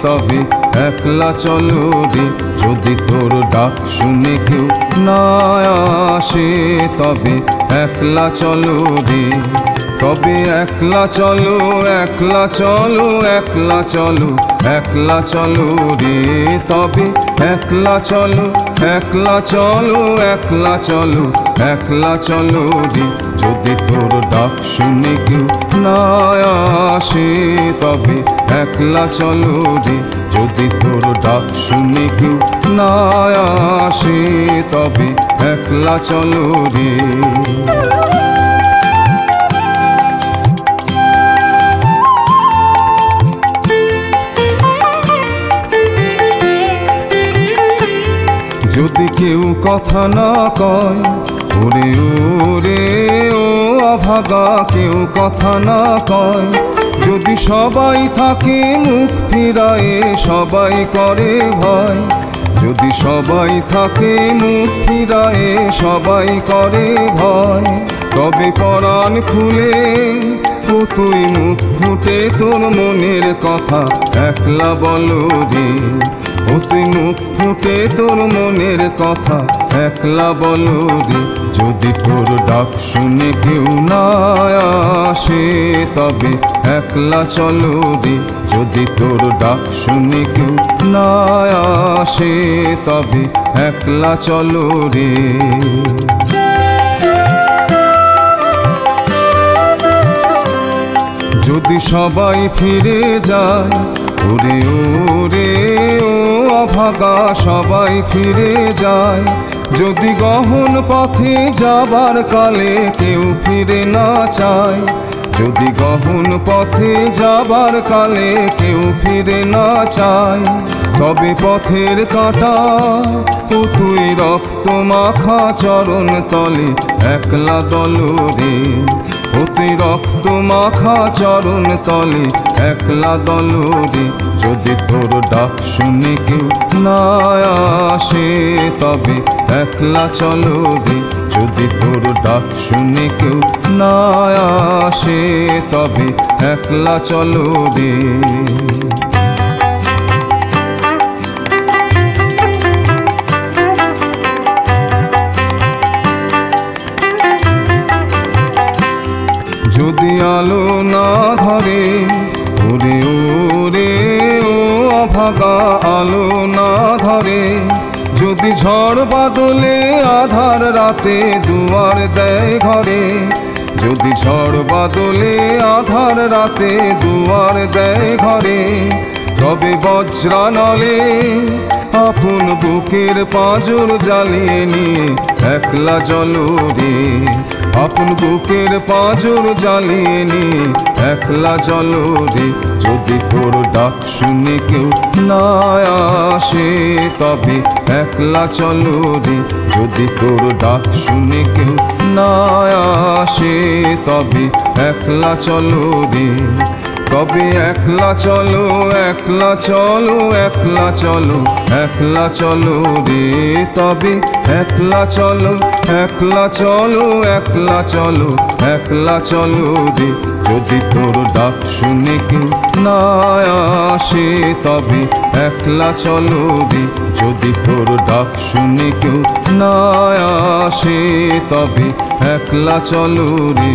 তবে একলা চলো রে। যদি তোর ডাক শুনে কেউ না আসে তবে একলা চলো রে। তবে একলা চলো, একলা চলো, একলা চলো, একলা চলো রে। তবে একলা চলো, একলা চলো, একলা চলো, একলা চলো রে। যদি তোর ডাক শুনে কেউ না আসে তবে একলা চলো রে। যদি তোর ডাক শুনে কেউ না আসে তবে একলা চলো রে। যদি কেউ কথা না কয় ওরে ওরে ও অভাগা, কেউ কথা না কয়। যদি সবাই থাকে মুখ ফিরায়ে সবাই করে ভয়। যদি সবাই থাকে মুখ ফিরায়ে সবাই করে ভয়। তবে পরাণ খুলে ও তুই মুখ ফুটে তোর মনের কথা একলা বলো রে। ও তুই মুখ ফুটে তোর মনের কথা একলা বলো রে। যদি তোর ডাক শুনে কেউ না আসে তবে একলা চলো রে। যদি তোর ডাক শুনে কেউ না আসে তবে একলা চলো রে। যদি সবাই ফিরে যায় ওরে ওরে ও অভাগা, সবাই ফিরে যায়। যদি গহন পথে যাবার কালে কেউ ফিরে না চায়। যদি গহন পথে যাবার কালে কেউ ফিরে না চায় তবে পথের কাঁটা ও তুই রক্ত মাখা চরণ তলে একলা দলো রে। ও তুই রক্ত মাখা চরণ তলে একলা দলো রে। যদি তোর ডাক শুনে কেউ না আসে তবে একলা চলো রে। যদি তোর ডাক শুনে কেউ না আসে তবে একলা চলো রে। যদি আলো না ধরে ওরে ওরে ও অভাগা, আলো না ধরে। যদি ঝড় বাদলে আধার রাতে দুয়ার দেয় ঘরে। যদি ঝড় বাদলে আধার রাতে দুয়ার দেয় ঘরে। তবে বজ্রানলে আপন বুকের পাঁজর জ্বালিয়ে নিয়ে একলা চলো রে। আপন বুকের পাঁজর জ্বালিয়ে নিয়ে একলা চলো রে। যদি তোর ডাক শুনে কেউ না আসে তবে একলা চলো রে। যদি তোর ডাক শুনে কেউ না আসে তবে একলা চলো রে। তবে একলা চলো, একলা চলো, একলা চলো, একলা চলো রে। তবে একলা চলো, একলা চলো, একলা চলো, একলা চলো রে। যদি তোর ডাক শুনে কেউ না আসে তবে একলা চলো রে। যদি তোর ডাক শুনে কেউ না আসে তবে একলা চলো রে।